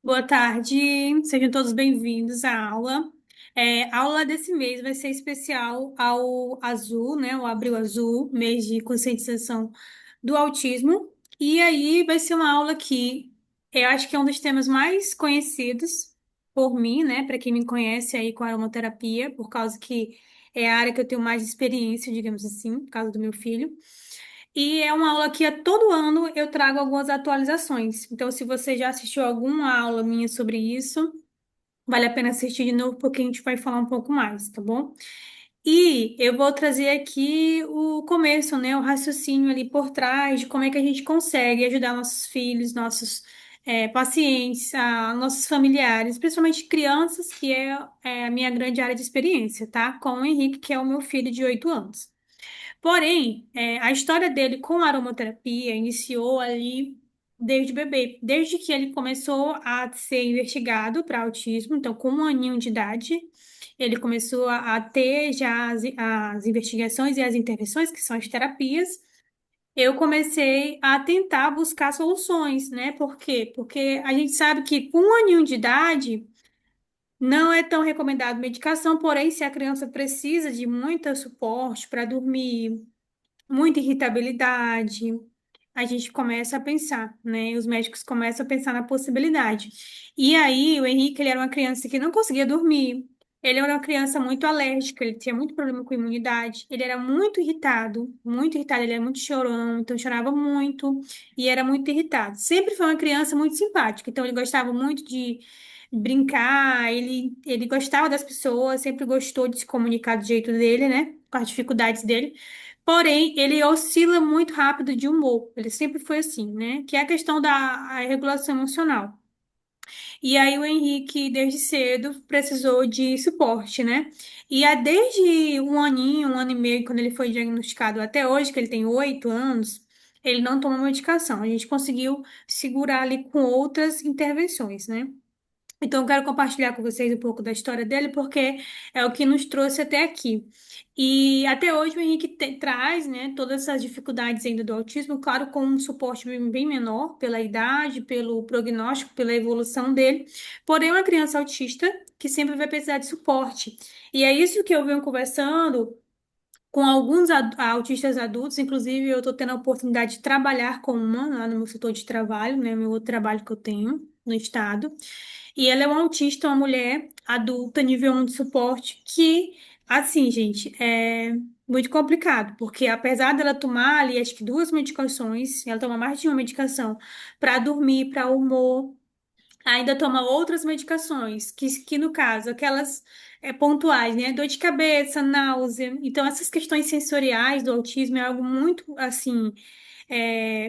Boa tarde, sejam todos bem-vindos à aula. A aula desse mês vai ser especial ao Azul, né? O Abril Azul, mês de conscientização do autismo. E aí vai ser uma aula que eu acho que é um dos temas mais conhecidos por mim, né? Para quem me conhece aí com aromaterapia, por causa que é a área que eu tenho mais experiência, digamos assim, por causa do meu filho. E é uma aula que a todo ano eu trago algumas atualizações. Então, se você já assistiu alguma aula minha sobre isso, vale a pena assistir de novo, porque a gente vai falar um pouco mais, tá bom? E eu vou trazer aqui o começo, né? O raciocínio ali por trás de como é que a gente consegue ajudar nossos filhos, nossos pacientes, nossos familiares, principalmente crianças, que é a minha grande área de experiência, tá? Com o Henrique, que é o meu filho de 8 anos. Porém, a história dele com a aromaterapia iniciou ali desde bebê, desde que ele começou a ser investigado para autismo, então com 1 aninho de idade, ele começou a ter já as investigações e as intervenções, que são as terapias. Eu comecei a tentar buscar soluções, né? Por quê? Porque a gente sabe que com 1 aninho de idade não é tão recomendado medicação, porém, se a criança precisa de muito suporte para dormir, muita irritabilidade, a gente começa a pensar, né? Os médicos começam a pensar na possibilidade. E aí, o Henrique, ele era uma criança que não conseguia dormir. Ele era uma criança muito alérgica, ele tinha muito problema com imunidade. Ele era muito irritado, ele era muito chorão, então chorava muito e era muito irritado. Sempre foi uma criança muito simpática, então ele gostava muito de brincar, ele gostava das pessoas, sempre gostou de se comunicar do jeito dele, né? Com as dificuldades dele. Porém, ele oscila muito rápido de humor. Ele sempre foi assim, né? Que é a questão da regulação emocional. E aí o Henrique, desde cedo, precisou de suporte, né? Desde 1 aninho, 1 ano e meio, quando ele foi diagnosticado até hoje, que ele tem 8 anos, ele não toma medicação. A gente conseguiu segurar ali com outras intervenções, né? Então, eu quero compartilhar com vocês um pouco da história dele, porque é o que nos trouxe até aqui. E até hoje o Henrique traz, né, todas essas dificuldades ainda do autismo, claro, com um suporte bem menor, pela idade, pelo prognóstico, pela evolução dele. Porém, é uma criança autista que sempre vai precisar de suporte. E é isso que eu venho conversando com alguns autistas adultos, inclusive eu estou tendo a oportunidade de trabalhar com uma lá no meu setor de trabalho, né, meu outro trabalho que eu tenho no estado. E ela é uma autista, uma mulher adulta, nível 1 de suporte, que, assim, gente, é muito complicado, porque apesar dela tomar ali, acho que duas medicações, ela toma mais de uma medicação para dormir, para humor, ainda toma outras medicações, que no caso, aquelas pontuais, né? Dor de cabeça, náusea. Então, essas questões sensoriais do autismo é algo muito, assim,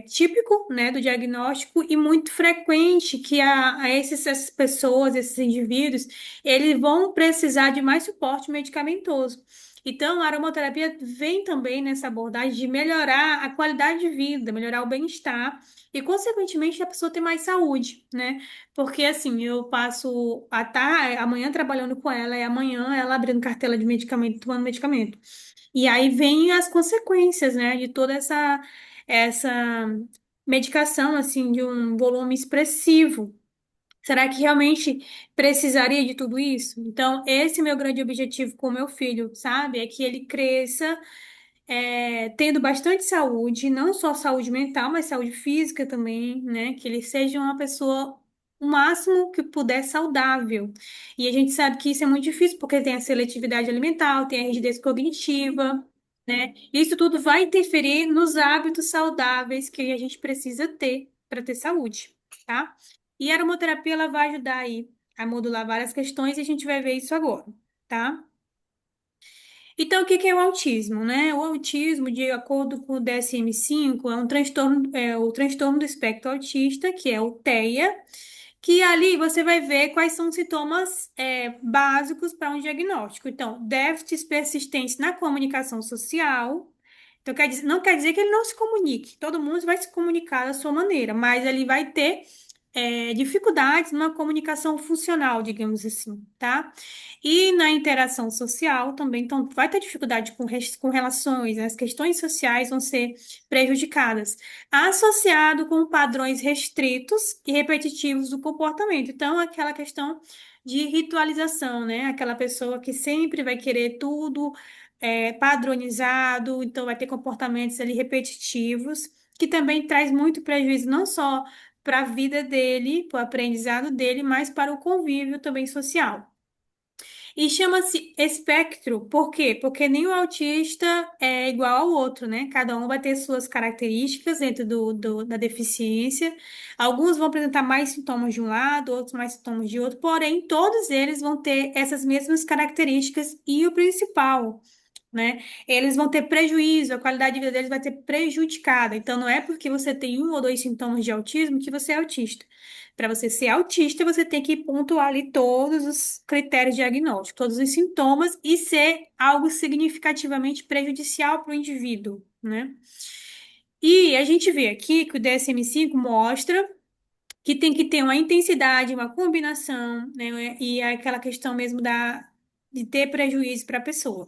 típico, né, do diagnóstico e muito frequente que essas pessoas, esses indivíduos, eles vão precisar de mais suporte medicamentoso. Então, a aromaterapia vem também nessa abordagem de melhorar a qualidade de vida, melhorar o bem-estar e, consequentemente, a pessoa ter mais saúde, né? Porque, assim, eu passo amanhã trabalhando com ela e amanhã ela abrindo cartela de medicamento, tomando medicamento. E aí vem as consequências, né, de toda essa medicação, assim, de um volume expressivo. Será que realmente precisaria de tudo isso? Então, esse é meu grande objetivo com o meu filho, sabe? É que ele cresça, tendo bastante saúde, não só saúde mental, mas saúde física também, né? Que ele seja uma pessoa o máximo que puder saudável. E a gente sabe que isso é muito difícil, porque tem a seletividade alimentar, tem a rigidez cognitiva, né? Isso tudo vai interferir nos hábitos saudáveis que a gente precisa ter para ter saúde, tá? E a aromaterapia ela vai ajudar aí a modular várias questões e a gente vai ver isso agora, tá? Então, o que que é o autismo, né? O autismo, de acordo com o DSM-5, é um transtorno, é o transtorno do espectro autista, que é o TEA, que ali você vai ver quais são os sintomas básicos para um diagnóstico. Então, déficits persistentes na comunicação social. Então, não quer dizer que ele não se comunique. Todo mundo vai se comunicar da sua maneira, mas ele vai ter dificuldades na comunicação funcional, digamos assim, tá? E na interação social também, então vai ter dificuldade com relações, as questões sociais vão ser prejudicadas, associado com padrões restritos e repetitivos do comportamento. Então, aquela questão de ritualização, né? Aquela pessoa que sempre vai querer tudo padronizado, então vai ter comportamentos ali repetitivos, que também traz muito prejuízo, não só para a vida dele, para o aprendizado dele, mas para o convívio também social. E chama-se espectro, por quê? Porque nenhum autista é igual ao outro, né? Cada um vai ter suas características dentro da deficiência. Alguns vão apresentar mais sintomas de um lado, outros mais sintomas de outro, porém, todos eles vão ter essas mesmas características e o principal, né? Eles vão ter prejuízo, a qualidade de vida deles vai ser prejudicada. Então, não é porque você tem um ou dois sintomas de autismo que você é autista. Para você ser autista, você tem que pontuar ali todos os critérios diagnósticos, todos os sintomas e ser algo significativamente prejudicial para o indivíduo, né? E a gente vê aqui que o DSM-5 mostra que tem que ter uma intensidade, uma combinação, né? E é aquela questão mesmo de ter prejuízo para a pessoa.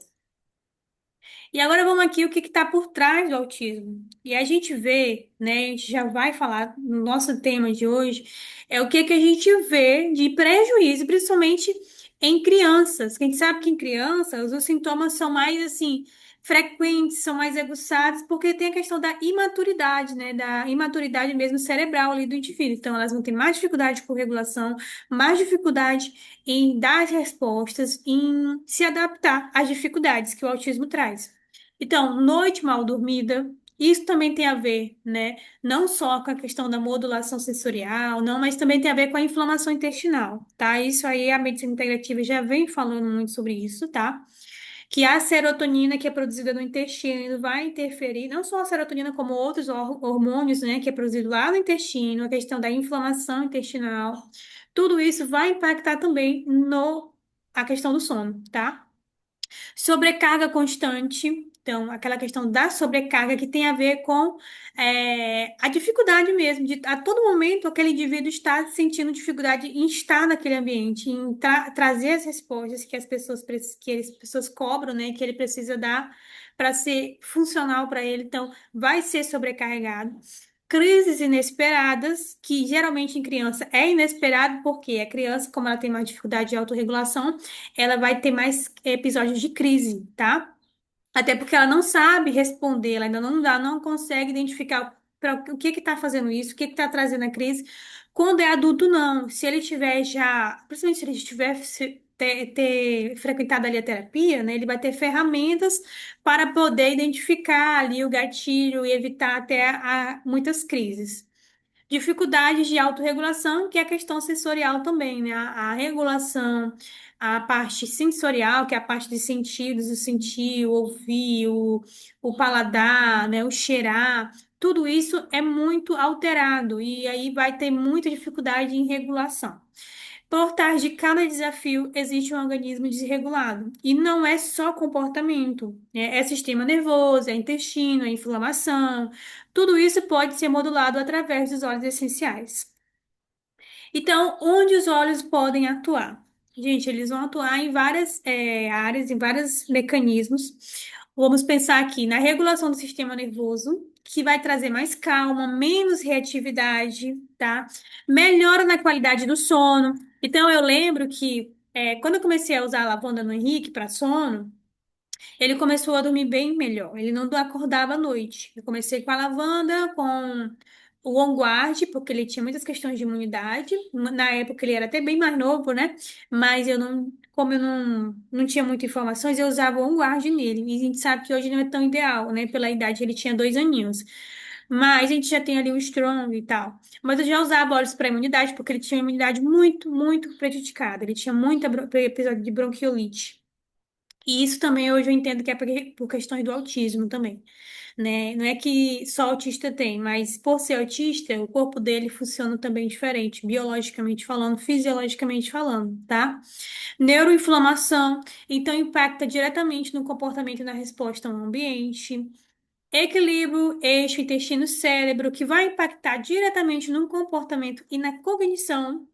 E agora vamos aqui o que está por trás do autismo. E a gente vê, né, a gente já vai falar no nosso tema de hoje, é o que que a gente vê de prejuízo, principalmente em crianças. Quem sabe que em crianças os sintomas são mais assim frequentes, são mais aguçados, porque tem a questão da imaturidade, né, da imaturidade mesmo cerebral ali do indivíduo. Então elas vão ter mais dificuldade com regulação, mais dificuldade em dar as respostas, em se adaptar às dificuldades que o autismo traz. Então, noite mal dormida, isso também tem a ver, né? Não só com a questão da modulação sensorial, não, mas também tem a ver com a inflamação intestinal, tá? Isso aí a medicina integrativa já vem falando muito sobre isso, tá? Que a serotonina que é produzida no intestino vai interferir, não só a serotonina, como outros hormônios, né, que é produzido lá no intestino, a questão da inflamação intestinal, tudo isso vai impactar também no a questão do sono, tá? Sobrecarga constante, então, aquela questão da sobrecarga que tem a ver com a dificuldade mesmo, de a todo momento aquele indivíduo está sentindo dificuldade em estar naquele ambiente, em trazer as respostas que as pessoas cobram, né, que ele precisa dar para ser funcional para ele, então, vai ser sobrecarregado. Crises inesperadas, que geralmente em criança é inesperado, porque a criança, como ela tem mais dificuldade de autorregulação, ela vai ter mais episódios de crise, tá? Até porque ela não sabe responder, ela ainda não consegue identificar o que que está fazendo isso, o que que está trazendo a crise. Quando é adulto, não. Se ele tiver já, principalmente se ele tiver ter frequentado ali a terapia, né, ele vai ter ferramentas para poder identificar ali o gatilho e evitar até muitas crises. Dificuldades de autorregulação, que é a questão sensorial também, né? A regulação, a parte sensorial, que é a parte de sentidos, o sentir, o ouvir, o paladar, né? O cheirar, tudo isso é muito alterado e aí vai ter muita dificuldade em regulação. Por trás de cada desafio existe um organismo desregulado. E não é só comportamento, né? É sistema nervoso, é intestino, é inflamação. Tudo isso pode ser modulado através dos óleos essenciais. Então, onde os óleos podem atuar? Gente, eles vão atuar em várias áreas, em vários mecanismos. Vamos pensar aqui na regulação do sistema nervoso, que vai trazer mais calma, menos reatividade, tá? Melhora na qualidade do sono. Então, eu lembro que quando eu comecei a usar a lavanda no Henrique para sono, ele começou a dormir bem melhor. Ele não acordava à noite. Eu comecei com a lavanda, com o OnGuard, porque ele tinha muitas questões de imunidade. Na época ele era até bem mais novo, né? Mas eu não, como eu não tinha muitas informações, eu usava o OnGuard nele. E a gente sabe que hoje não é tão ideal, né? Pela idade, ele tinha 2 aninhos. Mas a gente já tem ali o Strong e tal. Mas eu já usava óleos para imunidade, porque ele tinha uma imunidade muito, muito prejudicada. Ele tinha muita episódio de bronquiolite. E isso também hoje eu entendo que é por questões do autismo também, né? Não é que só autista tem, mas por ser autista, o corpo dele funciona também diferente, biologicamente falando, fisiologicamente falando, tá? Neuroinflamação, então impacta diretamente no comportamento e na resposta ao ambiente. equilíbrio eixo intestino-cérebro, que vai impactar diretamente no comportamento e na cognição.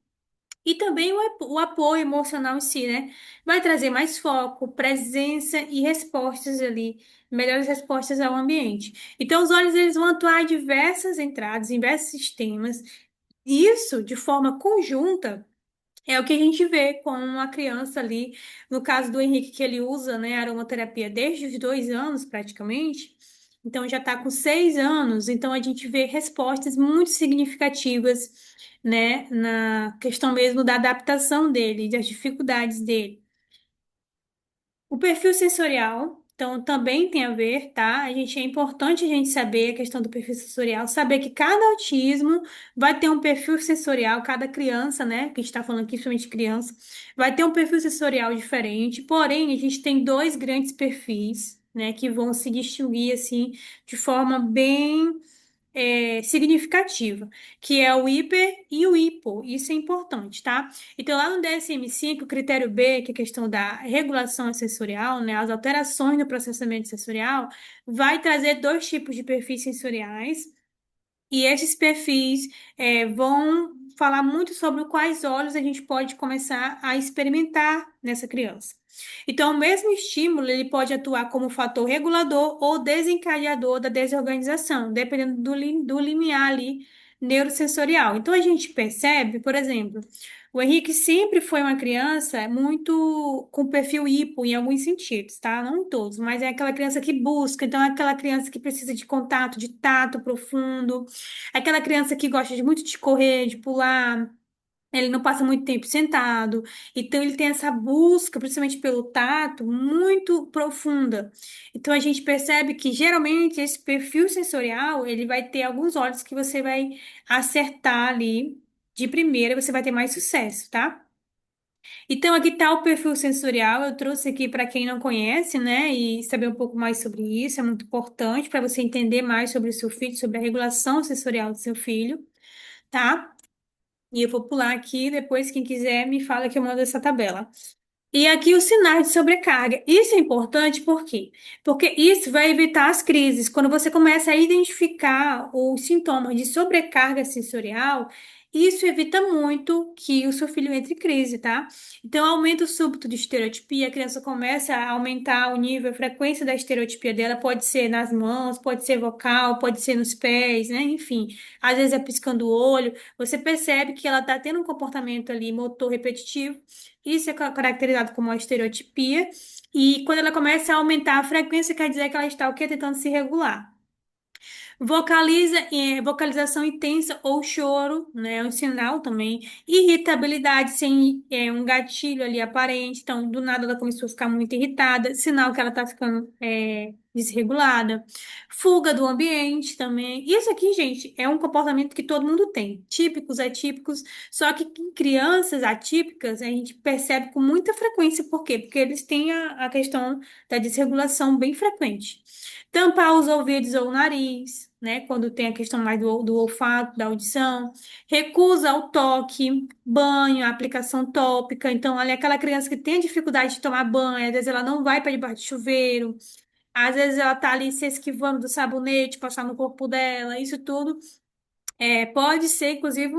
E também o apoio emocional em si, né? Vai trazer mais foco, presença e respostas ali, melhores respostas ao ambiente. Então, os olhos eles vão atuar em diversas entradas, em diversos sistemas. Isso, de forma conjunta, é o que a gente vê com uma criança ali, no caso do Henrique, que ele usa, né, aromaterapia desde os 2 anos, praticamente. Então, já está com 6 anos. Então, a gente vê respostas muito significativas, né, na questão mesmo da adaptação dele, das dificuldades dele. O perfil sensorial, então, também tem a ver, tá? É importante a gente saber a questão do perfil sensorial, saber que cada autismo vai ter um perfil sensorial, cada criança, né? Que a gente está falando aqui, principalmente criança, vai ter um perfil sensorial diferente. Porém, a gente tem dois grandes perfis, né? Que vão se distinguir, assim, de forma bem significativa, que é o hiper e o hipo. Isso é importante, tá? Então, lá no DSM-5, o critério B, que é a questão da regulação sensorial, né, as alterações no processamento sensorial, vai trazer dois tipos de perfis sensoriais e esses perfis vão falar muito sobre quais olhos a gente pode começar a experimentar nessa criança. Então, o mesmo estímulo ele pode atuar como fator regulador ou desencadeador da desorganização, dependendo do limiar ali neurosensorial. Então, a gente percebe, por exemplo, o Henrique sempre foi uma criança muito com perfil hipo em alguns sentidos, tá? Não em todos, mas é aquela criança que busca, então é aquela criança que precisa de contato, de tato profundo. Aquela criança que gosta muito de correr, de pular, ele não passa muito tempo sentado. Então, ele tem essa busca, principalmente pelo tato, muito profunda. Então, a gente percebe que, geralmente, esse perfil sensorial, ele vai ter alguns olhos que você vai acertar ali de primeira, você vai ter mais sucesso, tá? Então, aqui está o perfil sensorial. Eu trouxe aqui para quem não conhece, né? E saber um pouco mais sobre isso é muito importante para você entender mais sobre o seu filho, sobre a regulação sensorial do seu filho, tá? E eu vou pular aqui, depois quem quiser me fala que eu mando essa tabela. E aqui os sinais de sobrecarga. Isso é importante por quê? Porque isso vai evitar as crises. Quando você começa a identificar os sintomas de sobrecarga sensorial, isso evita muito que o seu filho entre em crise, tá? Então, aumento súbito de estereotipia, a criança começa a aumentar o nível, a frequência da estereotipia dela, pode ser nas mãos, pode ser vocal, pode ser nos pés, né? Enfim, às vezes é piscando o olho. Você percebe que ela está tendo um comportamento ali motor repetitivo. Isso é caracterizado como uma estereotipia. E quando ela começa a aumentar a frequência, quer dizer que ela está o quê? Tentando se regular. Vocalização intensa ou choro, né? É um sinal também. Irritabilidade sem um gatilho ali aparente. Então, do nada ela começou a ficar muito irritada, sinal que ela está ficando desregulada. Fuga do ambiente também. Isso aqui, gente, é um comportamento que todo mundo tem. Típicos, atípicos. Só que em crianças atípicas, a gente percebe com muita frequência. Por quê? Porque eles têm a questão da desregulação bem frequente. Tampar os ouvidos ou o nariz, né? Quando tem a questão mais do olfato, da audição. Recusa ao toque, banho, aplicação tópica. Então, ali, aquela criança que tem dificuldade de tomar banho, às vezes ela não vai para debaixo de chuveiro, às vezes ela tá ali se esquivando do sabonete, passar no corpo dela. Isso tudo pode ser, inclusive,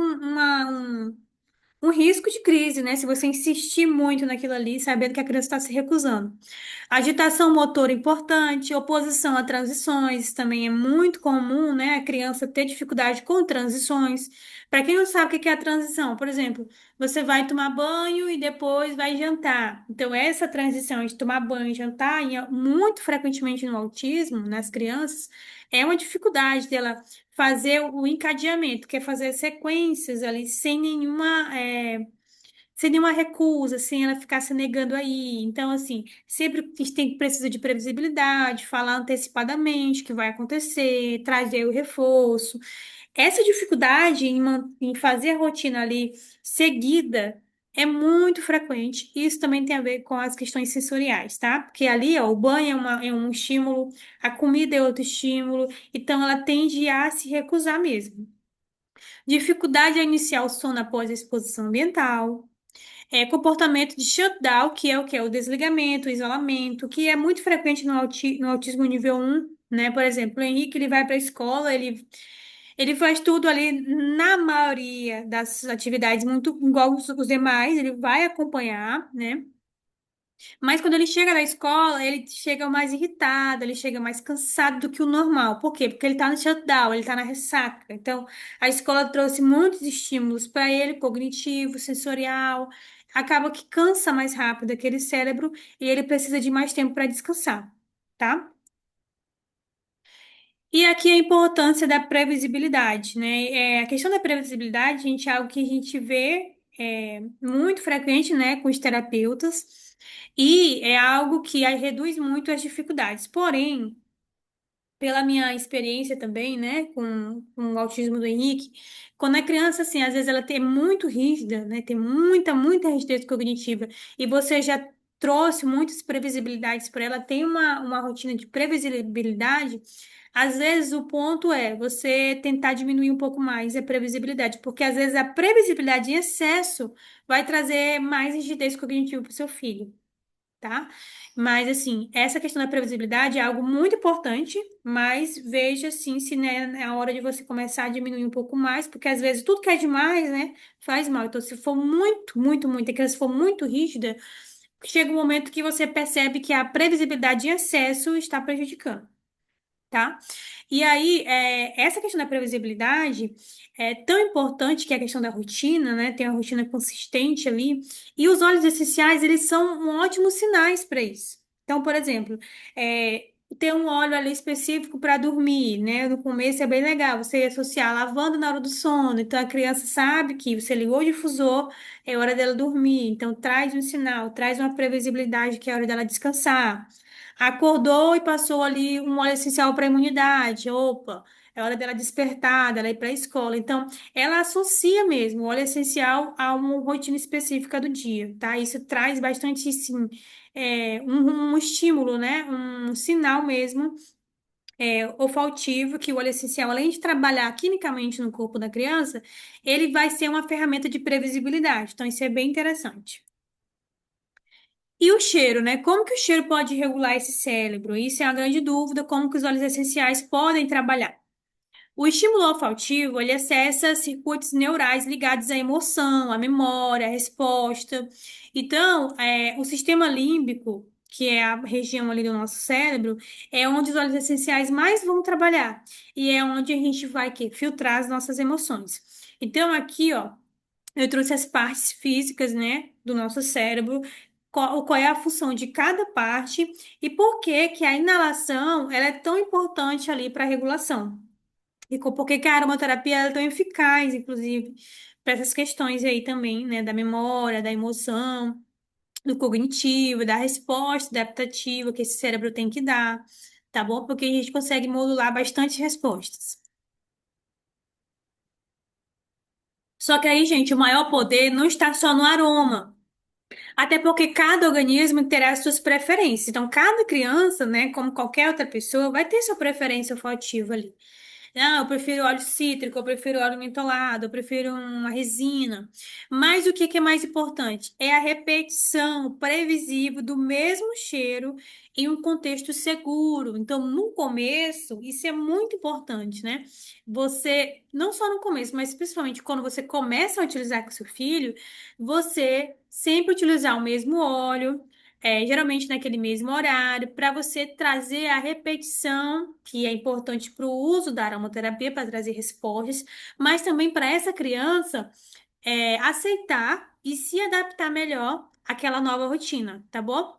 um risco de crise, né? Se você insistir muito naquilo ali, sabendo que a criança está se recusando. Agitação motora importante, oposição a transições, também é muito comum, né? A criança ter dificuldade com transições. Para quem não sabe o que é a transição, por exemplo, você vai tomar banho e depois vai jantar. Então, essa transição de tomar banho e jantar, muito frequentemente no autismo, nas crianças, é uma dificuldade dela fazer o encadeamento, que é fazer sequências ali sem nenhuma recusa, sem ela ficar se negando aí. Então, assim, sempre a gente precisa de previsibilidade, falar antecipadamente o que vai acontecer, trazer o reforço. Essa dificuldade em fazer a rotina ali seguida é muito frequente. Isso também tem a ver com as questões sensoriais, tá? Porque ali, ó, o banho é um estímulo, a comida é outro estímulo, então ela tende a se recusar mesmo. Dificuldade a iniciar o sono após a exposição ambiental. Comportamento de shutdown, que é o que? O desligamento, o isolamento, que é muito frequente no autismo nível 1, né? Por exemplo, o Henrique, ele vai para a escola, ele faz tudo ali, na maioria das atividades, muito igual os demais, ele vai acompanhar, né? Mas quando ele chega na escola, ele chega mais irritado, ele chega mais cansado do que o normal. Por quê? Porque ele tá no shutdown, ele tá na ressaca. Então, a escola trouxe muitos estímulos para ele, cognitivo, sensorial. Acaba que cansa mais rápido aquele cérebro e ele precisa de mais tempo para descansar, tá? E aqui a importância da previsibilidade, né? A questão da previsibilidade, gente, é algo que a gente vê muito frequente, né, com os terapeutas, e é algo que reduz muito as dificuldades. Porém, pela minha experiência também, né, com o autismo do Henrique, quando a criança, assim, às vezes ela tem muito rígida, né, tem muita rigidez cognitiva, e você já trouxe muitas previsibilidades para ela, tem uma rotina de previsibilidade, às vezes o ponto é você tentar diminuir um pouco mais a previsibilidade, porque às vezes a previsibilidade em excesso vai trazer mais rigidez cognitiva para o seu filho, tá? Mas, assim, essa questão da previsibilidade é algo muito importante, mas veja, assim, se né, é a hora de você começar a diminuir um pouco mais, porque às vezes tudo que é demais, né, faz mal. Então, se for muito, a criança for muito rígida, chega um momento que você percebe que a previsibilidade em excesso está prejudicando, tá? E aí, essa questão da previsibilidade é tão importante que é a questão da rotina, né? Tem uma rotina consistente ali. E os óleos essenciais, eles são um ótimo sinais para isso. Então, por exemplo, ter um óleo ali específico para dormir, né? No começo é bem legal, você associar lavando na hora do sono. Então, a criança sabe que você ligou o difusor, é hora dela dormir. Então, traz um sinal, traz uma previsibilidade que é hora dela descansar. Acordou e passou ali um óleo essencial para imunidade. Opa, é hora dela despertar, dela ir para a escola. Então, ela associa mesmo o óleo essencial a uma rotina específica do dia, tá? Isso traz bastante, sim, um estímulo, né? Um sinal mesmo, olfativo, que o óleo essencial, além de trabalhar quimicamente no corpo da criança, ele vai ser uma ferramenta de previsibilidade. Então, isso é bem interessante. E o cheiro, né? Como que o cheiro pode regular esse cérebro? Isso é uma grande dúvida, como que os óleos essenciais podem trabalhar. O estímulo olfativo, ele acessa circuitos neurais ligados à emoção, à memória, à resposta. Então, o sistema límbico, que é a região ali do nosso cérebro, é onde os óleos essenciais mais vão trabalhar. E é onde a gente vai filtrar as nossas emoções. Então, aqui, ó, eu trouxe as partes físicas, né, do nosso cérebro, qual é a função de cada parte e por que que a inalação ela é tão importante ali para a regulação. E por que que a aromaterapia ela é tão eficaz, inclusive, para essas questões aí também, né, da memória, da emoção, do cognitivo, da resposta adaptativa que esse cérebro tem que dar, tá bom? Porque a gente consegue modular bastante respostas. Só que aí, gente, o maior poder não está só no aroma. Até porque cada organismo terá as suas preferências. Então, cada criança, né, como qualquer outra pessoa, vai ter sua preferência olfativa ali. Não, eu prefiro óleo cítrico, eu prefiro óleo mentolado, eu prefiro uma resina. Mas o que que é mais importante? É a repetição previsível do mesmo cheiro em um contexto seguro. Então, no começo, isso é muito importante, né? Você, não só no começo, mas principalmente quando você começa a utilizar com seu filho, você sempre utilizar o mesmo óleo, geralmente naquele mesmo horário, para você trazer a repetição, que é importante para o uso da aromaterapia, para trazer respostas, mas também para essa criança aceitar e se adaptar melhor àquela nova rotina, tá bom?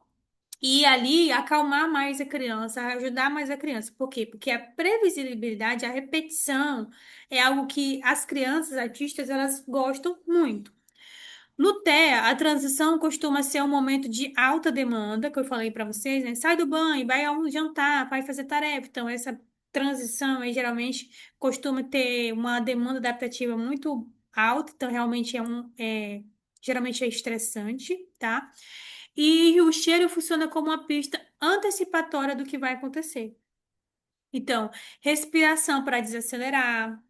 E ali acalmar mais a criança, ajudar mais a criança. Por quê? Porque a previsibilidade, a repetição é algo que as crianças autistas elas gostam muito. No TEA, a transição costuma ser um momento de alta demanda, que eu falei para vocês, né? Sai do banho, vai ao jantar, vai fazer tarefa. Então, essa transição aí geralmente costuma ter uma demanda adaptativa muito alta, então realmente geralmente é estressante, tá? E o cheiro funciona como uma pista antecipatória do que vai acontecer. Então, respiração para desacelerar,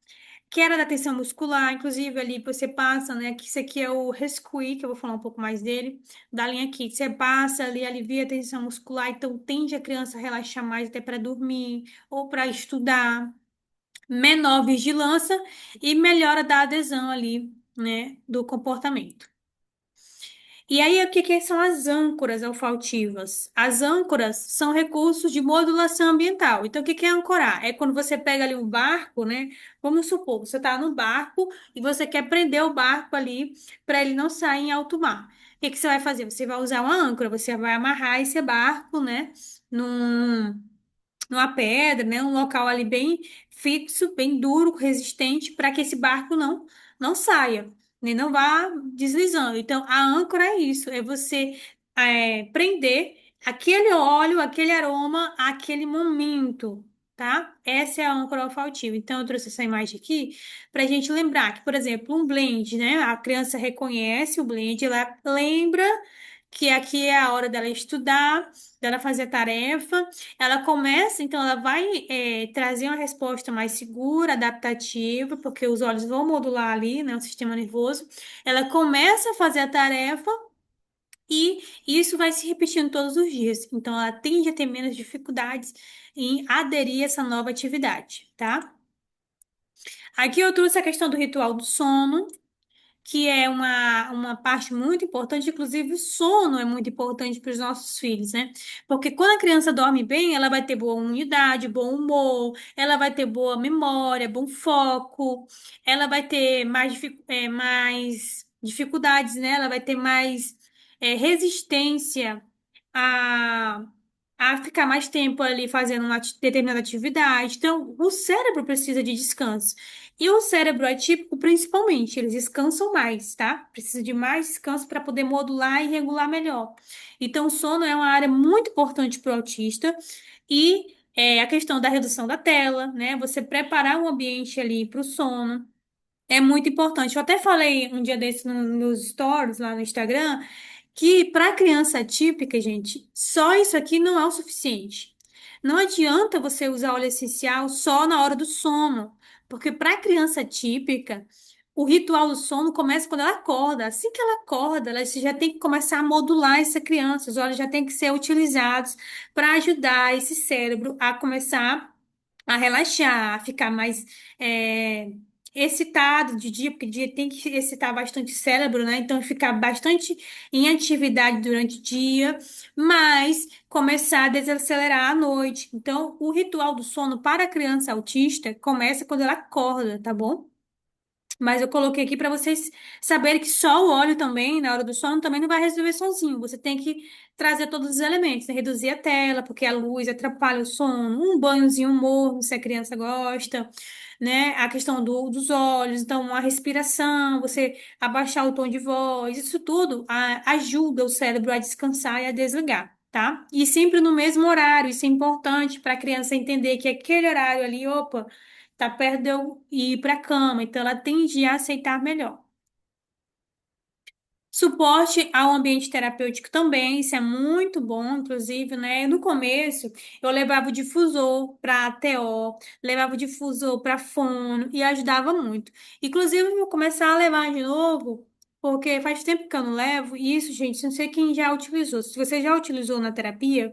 queda da tensão muscular, inclusive ali você passa, né? Que isso aqui é o Rescue, que eu vou falar um pouco mais dele, da linha aqui. Você passa ali, alivia a tensão muscular, então tende a criança a relaxar mais até para dormir ou para estudar, menor vigilância e melhora da adesão ali, né? Do comportamento. E aí, o que que são as âncoras olfativas? As âncoras são recursos de modulação ambiental. Então, o que que é ancorar? É quando você pega ali um barco, né? Vamos supor, você está no barco e você quer prender o barco ali para ele não sair em alto mar. O que que você vai fazer? Você vai usar uma âncora, você vai amarrar esse barco, né? Num, numa pedra, né? Um local ali bem fixo, bem duro, resistente, para que esse barco não saia, né? Não vá deslizando. Então, a âncora é isso, é você prender aquele óleo, aquele aroma, aquele momento, tá? Essa é a âncora olfativa. Então, eu trouxe essa imagem aqui para a gente lembrar que, por exemplo, um blend, né? A criança reconhece o blend, ela lembra que aqui é a hora dela estudar, dela fazer a tarefa. Ela começa, então, ela vai trazer uma resposta mais segura, adaptativa, porque os olhos vão modular ali, né, o sistema nervoso. Ela começa a fazer a tarefa e isso vai se repetindo todos os dias. Então, ela tende a ter menos dificuldades em aderir a essa nova atividade, tá? Aqui eu trouxe a questão do ritual do sono, que é uma parte muito importante, inclusive o sono é muito importante para os nossos filhos, né? Porque quando a criança dorme bem, ela vai ter boa unidade, bom humor, ela vai ter boa memória, bom foco, ela vai ter mais dificuldades, né? Ela vai ter mais resistência a, a ficar mais tempo ali fazendo uma determinada atividade. Então, o cérebro precisa de descanso. E o cérebro atípico, principalmente, eles descansam mais, tá? Precisa de mais descanso para poder modular e regular melhor. Então, o sono é uma área muito importante para o autista e a questão da redução da tela, né? Você preparar o ambiente ali para o sono. É muito importante. Eu até falei um dia desse nos stories lá no Instagram que para criança típica, gente, só isso aqui não é o suficiente. Não adianta você usar óleo essencial só na hora do sono, porque para criança típica, o ritual do sono começa quando ela acorda. Assim que ela acorda, ela já tem que começar a modular essa criança. Os óleos já têm que ser utilizados para ajudar esse cérebro a começar a relaxar, a ficar mais é, excitado de dia, porque dia tem que excitar bastante o cérebro, né? Então, ficar bastante em atividade durante o dia, mas começar a desacelerar à noite. Então, o ritual do sono para a criança autista começa quando ela acorda, tá bom? Mas eu coloquei aqui para vocês saberem que só o óleo também, na hora do sono, também não vai resolver sozinho. Você tem que trazer todos os elementos, né? Reduzir a tela, porque a luz atrapalha o sono. Um banhozinho morno, se a criança gosta, né? A questão dos olhos, então uma respiração, você abaixar o tom de voz, isso tudo ajuda o cérebro a descansar e a desligar. Tá? E sempre no mesmo horário, isso é importante para a criança entender que aquele horário ali, opa, tá perto de eu ir para a cama, então ela tende a aceitar melhor. Suporte ao ambiente terapêutico também, isso é muito bom, inclusive, né? No começo, eu levava o difusor para TO, levava o difusor para fono e ajudava muito. Inclusive, eu vou começar a levar de novo, porque faz tempo que eu não levo, e isso, gente, não sei quem já utilizou. Se você já utilizou na terapia,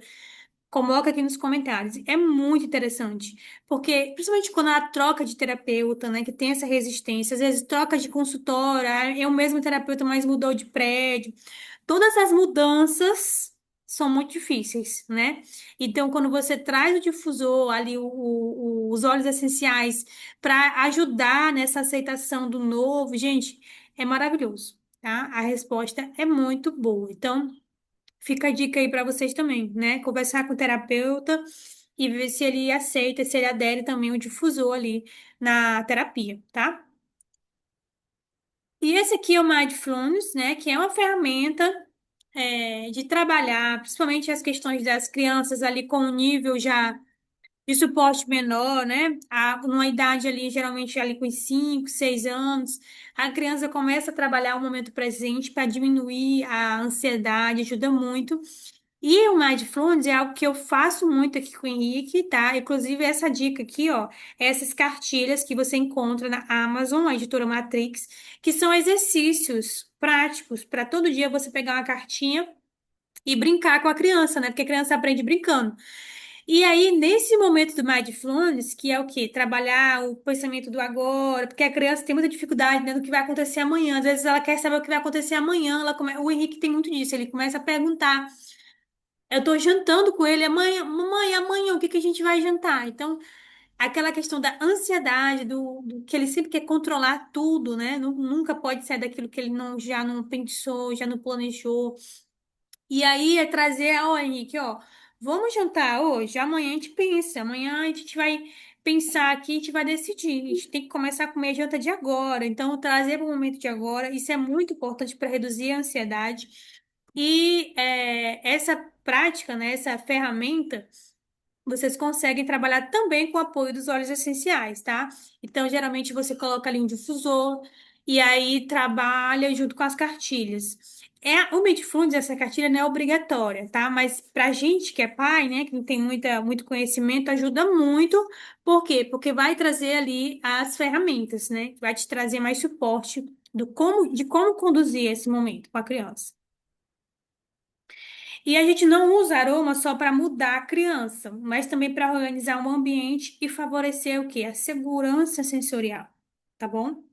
coloca aqui nos comentários. É muito interessante, porque principalmente quando há troca de terapeuta, né, que tem essa resistência, às vezes troca de consultora, é o mesmo terapeuta, mas mudou de prédio. Todas as mudanças são muito difíceis, né? Então, quando você traz o difusor ali, os óleos essenciais para ajudar nessa aceitação do novo, gente, é maravilhoso, tá? A resposta é muito boa. Então, fica a dica aí para vocês também, né? Conversar com o terapeuta e ver se ele aceita, se ele adere também o difusor ali na terapia, tá? E esse aqui é o Mindfulness, né? Que é uma ferramenta de trabalhar, principalmente as questões das crianças ali com um nível já de suporte menor, né? Numa idade ali, geralmente ali com 5, 6 anos, a criança começa a trabalhar o momento presente para diminuir a ansiedade, ajuda muito. E o Mindfulness é algo que eu faço muito aqui com o Henrique, tá? Inclusive, essa dica aqui, ó, essas cartilhas que você encontra na Amazon, a editora Matrix, que são exercícios práticos para todo dia você pegar uma cartinha e brincar com a criança, né? Porque a criança aprende brincando. E aí, nesse momento do Mindfulness, que é o quê? Trabalhar o pensamento do agora, porque a criança tem muita dificuldade, né, do que vai acontecer amanhã. Às vezes ela quer saber o que vai acontecer amanhã. O Henrique tem muito disso, ele começa a perguntar. Eu tô jantando com ele amanhã, mamãe, amanhã o que que a gente vai jantar? Então, aquela questão da ansiedade, do que ele sempre quer controlar tudo, né? Nunca pode sair daquilo que ele não, já não pensou, já não planejou. E aí é trazer, ó, Henrique, ó, vamos jantar hoje, amanhã a gente pensa, amanhã a gente vai pensar aqui, a gente vai decidir. A gente tem que começar a comer a janta de agora. Então, trazer para o momento de agora, isso é muito importante para reduzir a ansiedade. E essa prática, né, essa ferramenta, vocês conseguem trabalhar também com o apoio dos óleos essenciais, tá? Então, geralmente você coloca ali um difusor e aí trabalha junto com as cartilhas. O Medifludes, essa cartilha não é obrigatória, tá? Mas pra gente que é pai, né, que não tem muito conhecimento, ajuda muito. Por quê? Porque vai trazer ali as ferramentas, né? Vai te trazer mais suporte de como conduzir esse momento com a criança. E a gente não usa aroma só para mudar a criança, mas também para organizar o ambiente e favorecer o quê? A segurança sensorial, tá bom?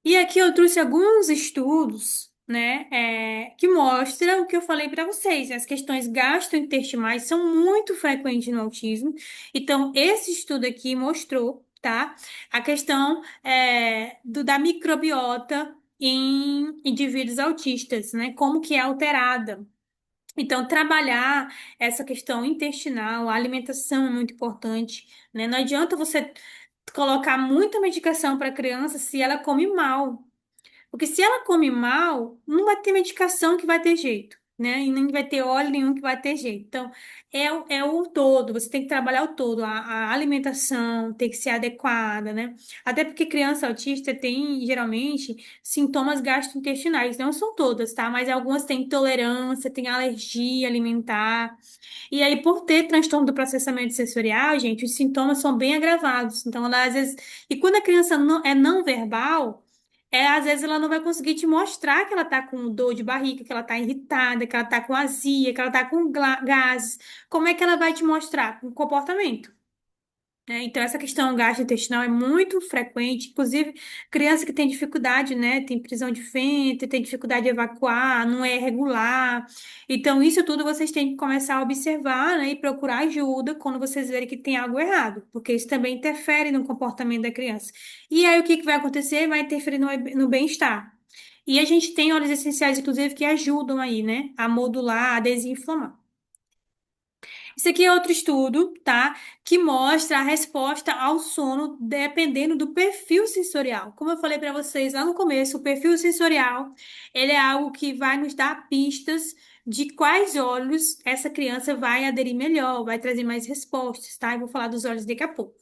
E aqui eu trouxe alguns estudos, né, que mostram o que eu falei para vocês. As questões gastrointestinais são muito frequentes no autismo. Então, esse estudo aqui mostrou, tá? A questão da microbiota em indivíduos autistas, né? Como que é alterada. Então, trabalhar essa questão intestinal, a alimentação é muito importante, né? Não adianta você colocar muita medicação para a criança se ela come mal. Porque se ela come mal, não vai ter medicação que vai ter jeito, né? E nem vai ter óleo nenhum que vai ter jeito. Então, é o todo, você tem que trabalhar o todo. A alimentação tem que ser adequada, né? Até porque criança autista tem, geralmente, sintomas gastrointestinais. Não são todas, tá? Mas algumas têm intolerância, têm alergia alimentar. E aí, por ter transtorno do processamento sensorial, gente, os sintomas são bem agravados. Então, ela, às vezes. E quando a criança não verbal. Às vezes ela não vai conseguir te mostrar que ela tá com dor de barriga, que ela tá irritada, que ela tá com azia, que ela tá com gases. Como é que ela vai te mostrar? Com comportamento, né? Então, essa questão gastrointestinal é muito frequente, inclusive criança que tem dificuldade, né? Tem prisão de ventre, tem dificuldade de evacuar, não é regular. Então, isso tudo vocês têm que começar a observar, né? E procurar ajuda quando vocês verem que tem algo errado, porque isso também interfere no comportamento da criança. E aí, o que que vai acontecer? Vai interferir no bem-estar. E a gente tem óleos essenciais, inclusive, que ajudam aí, né? A modular, a desinflamar. Isso aqui é outro estudo, tá? Que mostra a resposta ao sono dependendo do perfil sensorial. Como eu falei para vocês lá no começo, o perfil sensorial, ele é algo que vai nos dar pistas de quais olhos essa criança vai aderir melhor, vai trazer mais respostas, tá? Eu vou falar dos olhos daqui a pouco.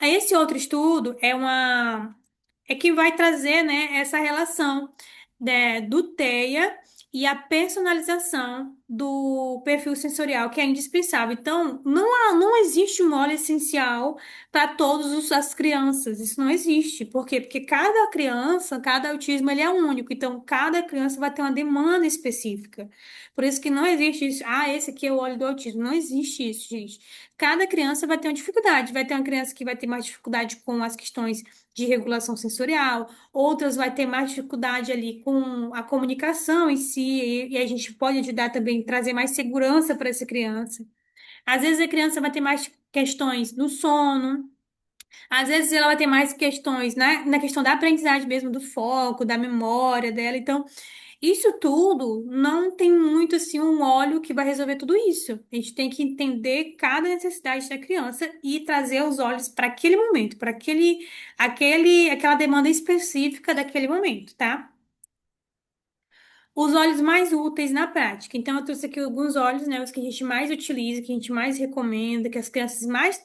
Aí esse outro estudo é que vai trazer, né, essa relação, né, do TEA e a personalização do perfil sensorial, que é indispensável. Então, não existe um óleo essencial para todas as crianças. Isso não existe. Por quê? Porque cada criança, cada autismo, ele é único. Então, cada criança vai ter uma demanda específica. Por isso que não existe isso. Ah, esse aqui é o óleo do autismo. Não existe isso, gente. Cada criança vai ter uma dificuldade. Vai ter uma criança que vai ter mais dificuldade com as questões de regulação sensorial, outras vai ter mais dificuldade ali com a comunicação em si, e a gente pode ajudar também, trazer mais segurança para essa criança. Às vezes a criança vai ter mais questões no sono, às vezes ela vai ter mais questões na questão da aprendizagem mesmo, do foco, da memória dela. Então, isso tudo não tem muito assim um óleo que vai resolver tudo isso. A gente tem que entender cada necessidade da criança e trazer os olhos para aquele momento, para aquela demanda específica daquele momento, tá? Os óleos mais úteis na prática. Então, eu trouxe aqui alguns óleos, né? Os que a gente mais utiliza, que a gente mais recomenda, que as crianças mais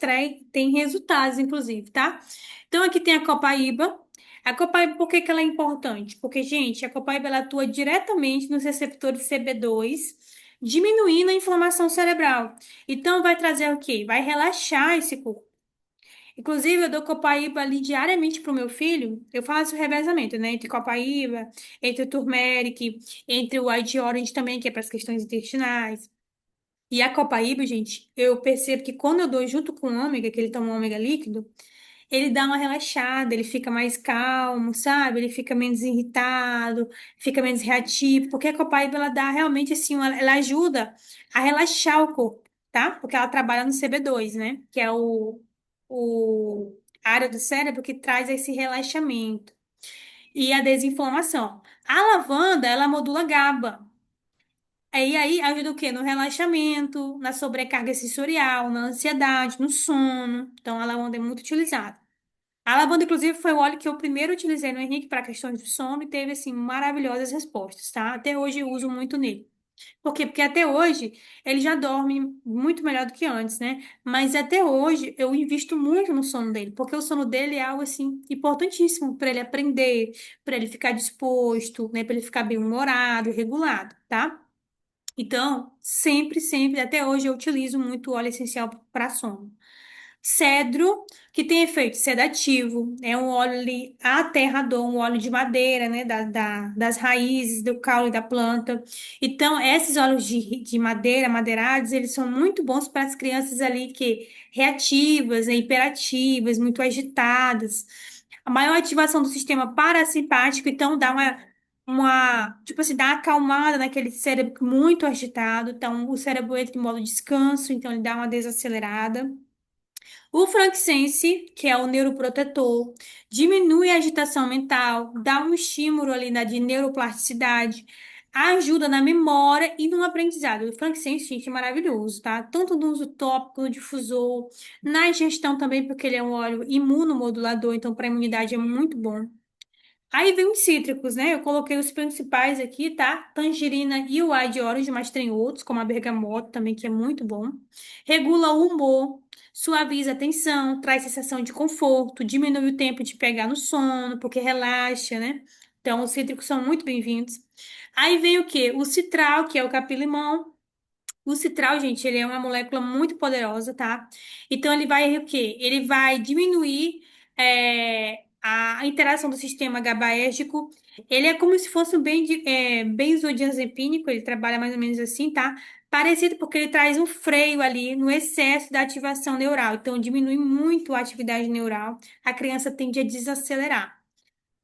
têm resultados, inclusive, tá? Então, aqui tem a Copaíba. A copaíba, por que que ela é importante? Porque, gente, a copaíba ela atua diretamente nos receptores CB2, diminuindo a inflamação cerebral. Então, vai trazer o quê? Vai relaxar esse corpo. Inclusive, eu dou copaíba ali diariamente pro meu filho. Eu faço revezamento, né? Entre copaíba, entre o turmeric, entre o White Orange também, que é para as questões intestinais. E a copaíba, gente, eu percebo que quando eu dou junto com o ômega, que ele toma um ômega líquido, ele dá uma relaxada, ele fica mais calmo, sabe? Ele fica menos irritado, fica menos reativo, porque a copaíba ela dá realmente assim, ela ajuda a relaxar o corpo, tá? Porque ela trabalha no CB2, né? Que é o a área do cérebro que traz esse relaxamento e a desinflamação. A lavanda, ela modula GABA. Aí ajuda o quê? No relaxamento, na sobrecarga sensorial, na ansiedade, no sono. Então, a lavanda é muito utilizada. A lavanda, inclusive, foi o óleo que eu primeiro utilizei no Henrique para questões de sono e teve, assim, maravilhosas respostas, tá? Até hoje eu uso muito nele. Por quê? Porque até hoje ele já dorme muito melhor do que antes, né? Mas até hoje eu invisto muito no sono dele, porque o sono dele é algo, assim, importantíssimo para ele aprender, para ele ficar disposto, né? Para ele ficar bem-humorado, regulado, tá? Então, sempre, até hoje eu utilizo muito óleo essencial para sono. Cedro, que tem efeito sedativo, é um óleo ali aterrador, um óleo de madeira, né, das raízes, do caule da planta. Então, esses óleos de madeira, madeirados, eles são muito bons para as crianças ali que reativas, né, hiperativas, muito agitadas. A maior ativação do sistema parasimpático, então, dá tipo assim, dá uma acalmada naquele cérebro muito agitado. Então, o cérebro entra em modo descanso, então ele dá uma desacelerada. O frankincense, que é o neuroprotetor, diminui a agitação mental, dá um estímulo ali de neuroplasticidade, ajuda na memória e no aprendizado. O frankincense, gente, é maravilhoso, tá? Tanto no uso tópico, no difusor, na ingestão também, porque ele é um óleo imunomodulador, então para a imunidade é muito bom. Aí vem os cítricos, né? Eu coloquei os principais aqui, tá? Tangerina e o Wild Orange, mas tem outros, como a bergamota também, que é muito bom. Regula o humor, suaviza a tensão, traz sensação de conforto, diminui o tempo de pegar no sono, porque relaxa, né? Então, os cítricos são muito bem-vindos. Aí vem o quê? O citral, que é o capim-limão. O citral, gente, ele é uma molécula muito poderosa, tá? Então, ele vai o quê? Ele vai diminuir a interação do sistema GABAérgico. Ele é como se fosse um benzodiazepínico, ele trabalha mais ou menos assim, tá? Parecido porque ele traz um freio ali no excesso da ativação neural. Então, diminui muito a atividade neural. A criança tende a desacelerar.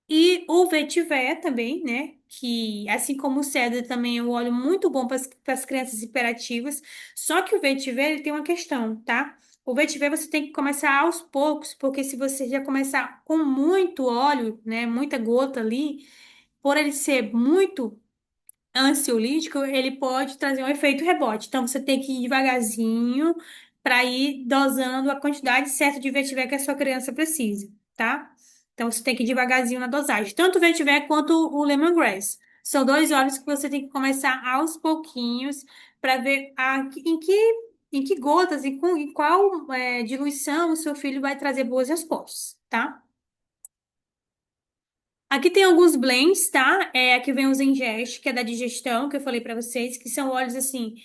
E o vetiver também, né? Que, assim como o cedro, também é um óleo muito bom para as crianças hiperativas. Só que o vetiver, ele tem uma questão, tá? O vetiver você tem que começar aos poucos, porque se você já começar com muito óleo, né? Muita gota ali, por ele ser muito ansiolítico, ele pode trazer um efeito rebote. Então, você tem que ir devagarzinho para ir dosando a quantidade certa de vetiver que a sua criança precisa, tá? Então, você tem que ir devagarzinho na dosagem. Tanto o vetiver quanto o lemongrass. São dois óleos que você tem que começar aos pouquinhos para ver em que gotas e em qual diluição o seu filho vai trazer boas respostas, tá? Aqui tem alguns blends, tá? Aqui vem os Ingest, que é da digestão, que eu falei pra vocês, que são óleos assim.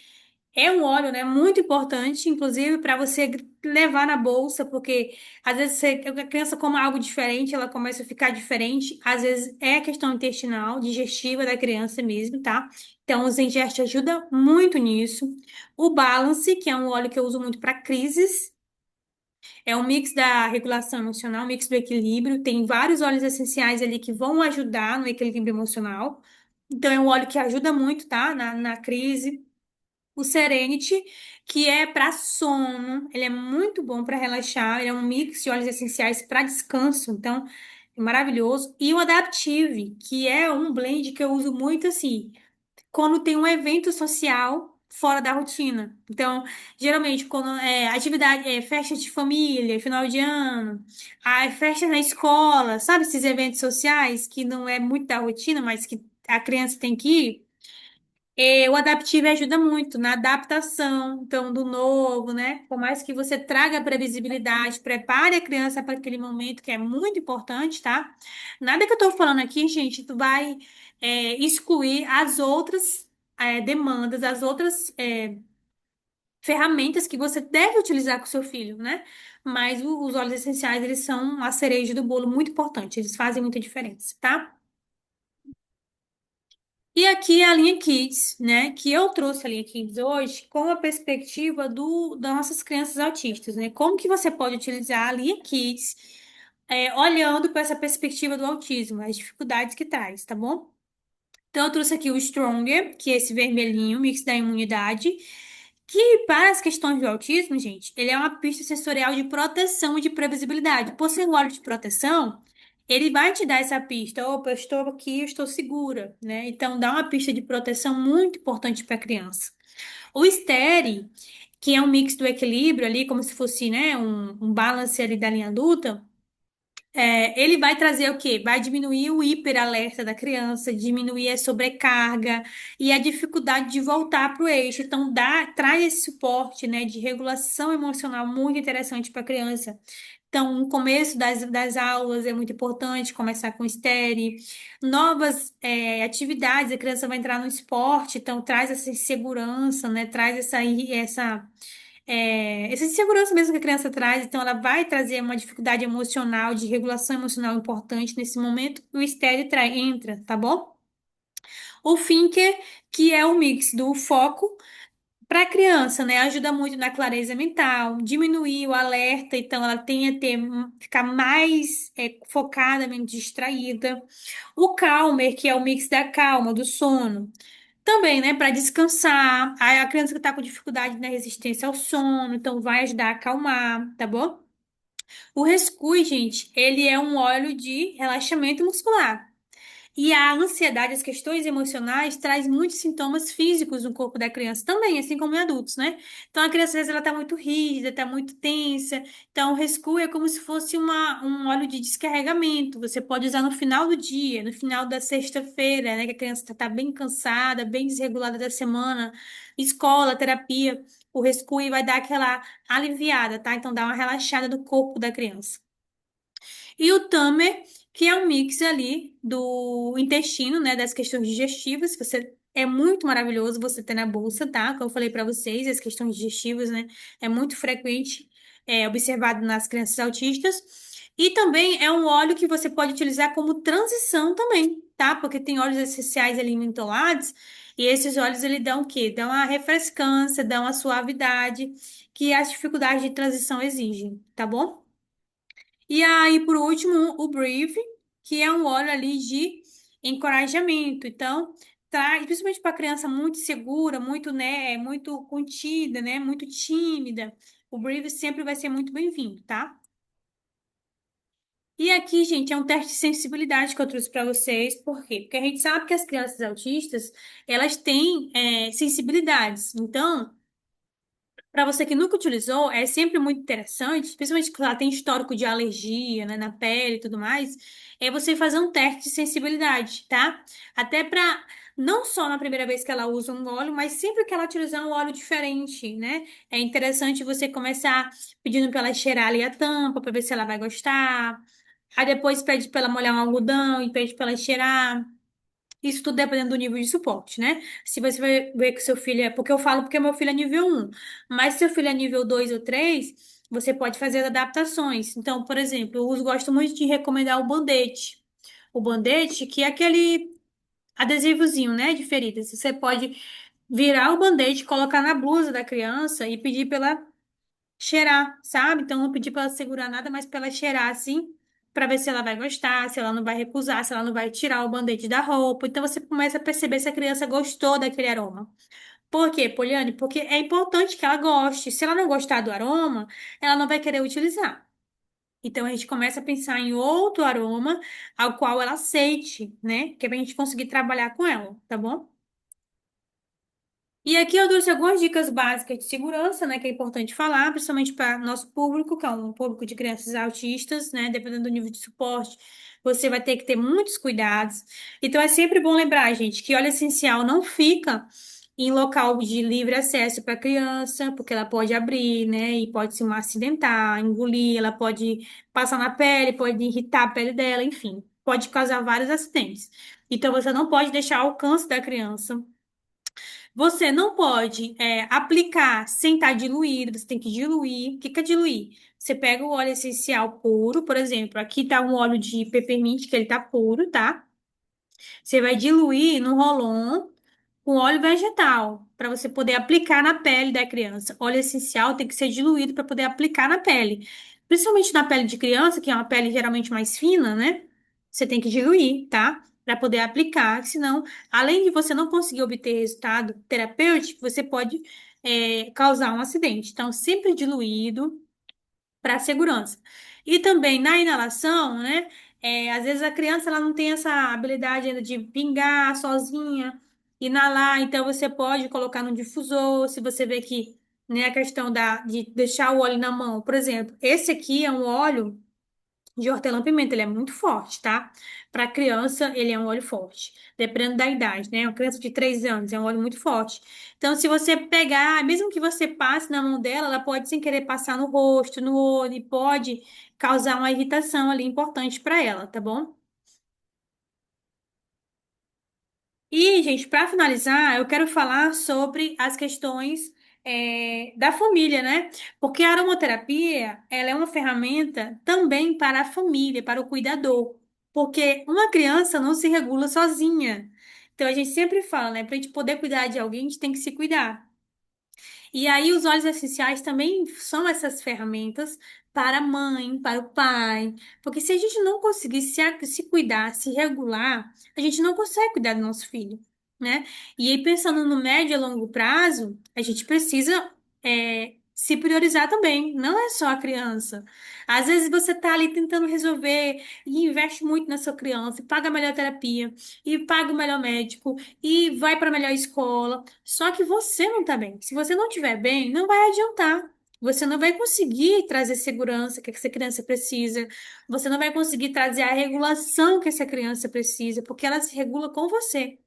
É um óleo, né, muito importante, inclusive para você levar na bolsa, porque às vezes a criança come algo diferente, ela começa a ficar diferente. Às vezes é questão intestinal, digestiva da criança mesmo, tá? Então, os Ingest ajuda muito nisso. O Balance, que é um óleo que eu uso muito para crises. É um mix da regulação emocional, um mix do equilíbrio. Tem vários óleos essenciais ali que vão ajudar no equilíbrio emocional. Então, é um óleo que ajuda muito, tá? Na crise. O Serenity, que é para sono. Ele é muito bom para relaxar. Ele é um mix de óleos essenciais para descanso. Então, é maravilhoso. E o Adaptive, que é um blend que eu uso muito assim quando tem um evento social fora da rotina. Então, geralmente, quando atividade, festa de família, final de ano, festa na escola, sabe esses eventos sociais que não é muito da rotina, mas que a criança tem que ir? O adaptivo ajuda muito na adaptação, então, do novo, né? Por mais que você traga a previsibilidade, prepare a criança para aquele momento que é muito importante, tá? Nada que eu tô falando aqui, gente, tu vai excluir as outras demandas, as outras ferramentas que você deve utilizar com o seu filho, né? Mas os óleos essenciais, eles são a cereja do bolo muito importante, eles fazem muita diferença, tá? E aqui a linha Kids, né? Que eu trouxe a linha Kids hoje com a perspectiva das nossas crianças autistas, né? Como que você pode utilizar a linha Kids olhando para essa perspectiva do autismo, as dificuldades que traz, tá bom? Então, eu trouxe aqui o Stronger, que é esse vermelhinho, mix da imunidade, que para as questões do autismo, gente, ele é uma pista sensorial de proteção e de previsibilidade. Por ser um óleo de proteção, ele vai te dar essa pista. Opa, eu estou aqui, eu estou segura, né? Então, dá uma pista de proteção muito importante para a criança. O Steri, que é um mix do equilíbrio ali, como se fosse, né, um balance ali da linha adulta, ele vai trazer o quê? Vai diminuir o hiperalerta da criança, diminuir a sobrecarga e a dificuldade de voltar para o eixo. Então, traz esse suporte, né, de regulação emocional muito interessante para a criança. Então, no começo das aulas é muito importante começar com estere, novas atividades, a criança vai entrar no esporte, então traz essa segurança, né, traz essa insegurança mesmo que a criança traz, então ela vai trazer uma dificuldade emocional, de regulação emocional importante nesse momento, o estéreo entra, tá bom? O Finker, que é o mix do foco para a criança, né? Ajuda muito na clareza mental, diminuir o alerta, então ela tem a ter, ficar mais focada, menos distraída. O Calmer, que é o mix da calma, do sono. Também, né, para descansar. Aí a criança que está com dificuldade na resistência ao sono, então vai ajudar a acalmar, tá bom? O Rescue, gente, ele é um óleo de relaxamento muscular. E a ansiedade, as questões emocionais, traz muitos sintomas físicos no corpo da criança também, assim como em adultos, né? Então a criança às vezes ela tá muito rígida, tá muito tensa. Então o Rescue é como se fosse um óleo de descarregamento. Você pode usar no final do dia, no final da sexta-feira, né? Que a criança tá bem cansada, bem desregulada da semana, escola, terapia. O Rescue vai dar aquela aliviada, tá? Então dá uma relaxada no corpo da criança. E o Tamer, que é um mix ali do intestino, né, das questões digestivas, que você é muito maravilhoso você ter na bolsa, tá? Como eu falei para vocês, as questões digestivas, né, é muito frequente, observado nas crianças autistas. E também é um óleo que você pode utilizar como transição também, tá? Porque tem óleos essenciais ali mentolados, e esses óleos ele dão o quê? Dão uma refrescância, dão uma suavidade que as dificuldades de transição exigem, tá bom? E aí, por último, o Brief, que é um óleo ali de encorajamento. Então, tá, principalmente para criança muito segura, muito, né, muito contida, né, muito tímida, o Brief sempre vai ser muito bem-vindo, tá? E aqui, gente, é um teste de sensibilidade que eu trouxe para vocês. Por quê? Porque a gente sabe que as crianças autistas, elas têm sensibilidades. Então, para você que nunca utilizou, é sempre muito interessante, principalmente quando ela tem histórico de alergia, né, na pele e tudo mais, é você fazer um teste de sensibilidade, tá? Até para não só na primeira vez que ela usa um óleo, mas sempre que ela utilizar um óleo diferente, né? É interessante você começar pedindo para ela cheirar ali a tampa para ver se ela vai gostar. Aí depois pede para ela molhar um algodão e pede para ela cheirar. Isso tudo dependendo do nível de suporte, né? Se você vai ver que seu filho é. Porque eu falo porque meu filho é nível 1. Mas se seu filho é nível 2 ou 3, você pode fazer as adaptações. Então, por exemplo, eu gosto muito de recomendar o band-aid. O band-aid, que é aquele adesivozinho, né, de feridas. Você pode virar o band-aid, colocar na blusa da criança e pedir para ela cheirar, sabe? Então, não pedir para ela segurar nada, mas para ela cheirar assim para ver se ela vai gostar, se ela não vai recusar, se ela não vai tirar o band-aid da roupa. Então você começa a perceber se a criança gostou daquele aroma. Por quê, Poliane? Porque é importante que ela goste. Se ela não gostar do aroma, ela não vai querer utilizar. Então a gente começa a pensar em outro aroma ao qual ela aceite, né? Que é pra gente conseguir trabalhar com ela, tá bom? E aqui eu trouxe algumas dicas básicas de segurança, né, que é importante falar, principalmente para nosso público, que é um público de crianças autistas, né, dependendo do nível de suporte, você vai ter que ter muitos cuidados. Então é sempre bom lembrar, gente, que óleo essencial não fica em local de livre acesso para criança, porque ela pode abrir, né, e pode se acidentar, engolir, ela pode passar na pele, pode irritar a pele dela, enfim, pode causar vários acidentes. Então você não pode deixar ao alcance da criança. Você não pode aplicar sem estar diluído, você tem que diluir. O que que é diluir? Você pega o óleo essencial puro, por exemplo, aqui tá um óleo de peppermint, que ele tá puro, tá? Você vai diluir no rolon com óleo vegetal, para você poder aplicar na pele da criança. Óleo essencial tem que ser diluído para poder aplicar na pele. Principalmente na pele de criança, que é uma pele geralmente mais fina, né? Você tem que diluir, tá? Para poder aplicar, senão, além de você não conseguir obter resultado terapêutico, você pode causar um acidente. Então, sempre diluído para segurança. E também na inalação, né? Às vezes a criança ela não tem essa habilidade ainda de pingar sozinha, inalar, então você pode colocar no difusor, se você vê que, né, a questão de deixar o óleo na mão. Por exemplo, esse aqui é um óleo de hortelã-pimenta, ele é muito forte, tá? Para criança, ele é um óleo forte, dependendo da idade, né? Uma criança de 3 anos é um óleo muito forte. Então, se você pegar, mesmo que você passe na mão dela, ela pode sem querer passar no rosto, no olho, e pode causar uma irritação ali importante para ela, tá bom? E, gente, para finalizar, eu quero falar sobre as questões da família, né? Porque a aromaterapia, ela é uma ferramenta também para a família, para o cuidador. Porque uma criança não se regula sozinha. Então, a gente sempre fala, né? Para a gente poder cuidar de alguém, a gente tem que se cuidar. E aí, os óleos essenciais também são essas ferramentas para a mãe, para o pai. Porque se a gente não conseguir se cuidar, se regular, a gente não consegue cuidar do nosso filho, né? E aí, pensando no médio e longo prazo, a gente precisa se priorizar também. Não é só a criança. Às vezes você está ali tentando resolver e investe muito na sua criança, e paga a melhor terapia, e paga o melhor médico, e vai para a melhor escola. Só que você não tá bem. Se você não estiver bem, não vai adiantar. Você não vai conseguir trazer segurança que essa criança precisa. Você não vai conseguir trazer a regulação que essa criança precisa, porque ela se regula com você.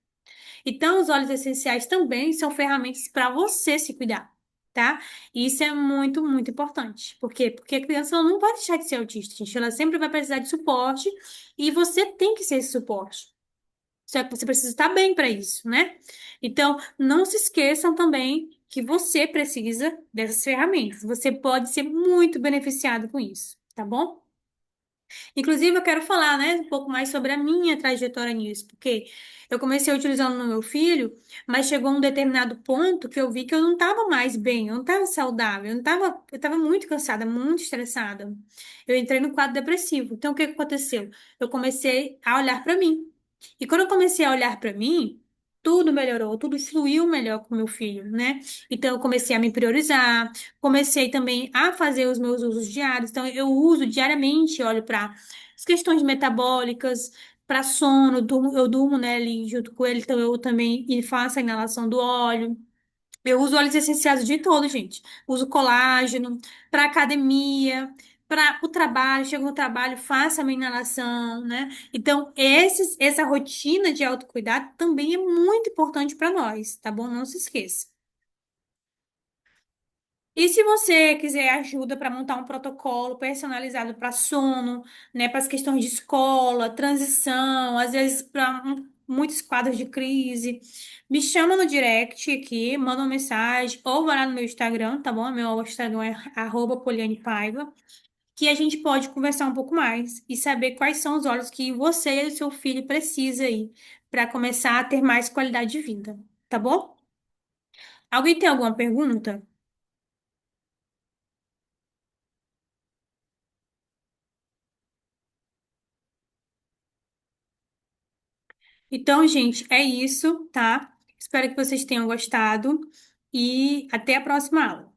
Então, os óleos essenciais também são ferramentas para você se cuidar, tá? E isso é muito, muito importante. Por quê? Porque a criança ela não vai deixar de ser autista, gente. Ela sempre vai precisar de suporte e você tem que ser esse suporte. Só que você precisa estar bem para isso, né? Então, não se esqueçam também que você precisa dessas ferramentas. Você pode ser muito beneficiado com isso, tá bom? Inclusive, eu quero falar, né, um pouco mais sobre a minha trajetória nisso, porque eu comecei utilizando no meu filho, mas chegou um determinado ponto que eu vi que eu não estava mais bem, eu não estava saudável, eu estava muito cansada, muito estressada. Eu entrei no quadro depressivo. Então, o que que aconteceu? Eu comecei a olhar para mim. E quando eu comecei a olhar para mim, tudo melhorou, tudo fluiu melhor com meu filho, né? Então, eu comecei a me priorizar, comecei também a fazer os meus usos diários. Então, eu uso diariamente, olho para as questões metabólicas, para sono, eu durmo, né, ali junto com ele, então eu também faço a inalação do óleo. Eu uso óleos essenciais o dia todo, gente. Uso colágeno para academia, para o trabalho, chego no trabalho, faço a minha inalação, né? Então, essa rotina de autocuidado também é muito importante para nós, tá bom? Não se esqueça. E se você quiser ajuda para montar um protocolo personalizado para sono, né, para as questões de escola, transição, às vezes para muitos quadros de crise, me chama no direct aqui, manda uma mensagem ou vai lá no meu Instagram, tá bom? Meu Instagram é @polianepaiva, que a gente pode conversar um pouco mais e saber quais são os olhos que você e o seu filho precisam aí para começar a ter mais qualidade de vida, tá bom? Alguém tem alguma pergunta? Então, gente, é isso, tá? Espero que vocês tenham gostado e até a próxima aula.